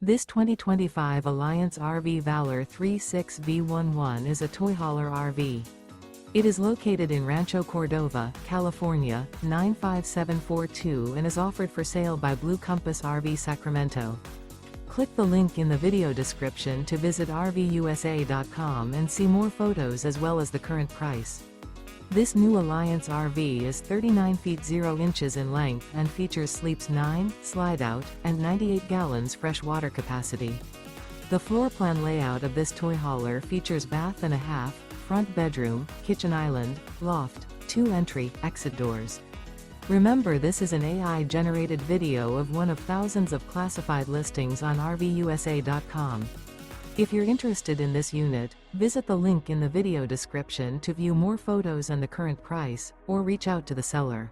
This 2025 Alliance RV Valor 36V11 is a toy hauler RV. It is located in Rancho Cordova, California, 95742 and is offered for sale by Blue Compass RV Sacramento. Click the link in the video description to visit RVUSA.com and see more photos as well as the current price. This new Alliance RV is 39 feet 0 inches in length and features sleeps 9, slide-out, and 98 gallons fresh water capacity. The floor plan layout of this toy hauler features bath and a half, front bedroom, kitchen island, loft, 2 entry, exit doors. Remember, this is an AI-generated video of one of thousands of classified listings on RVUSA.com. If you're interested in this unit, visit the link in the video description to view more photos and the current price, or reach out to the seller.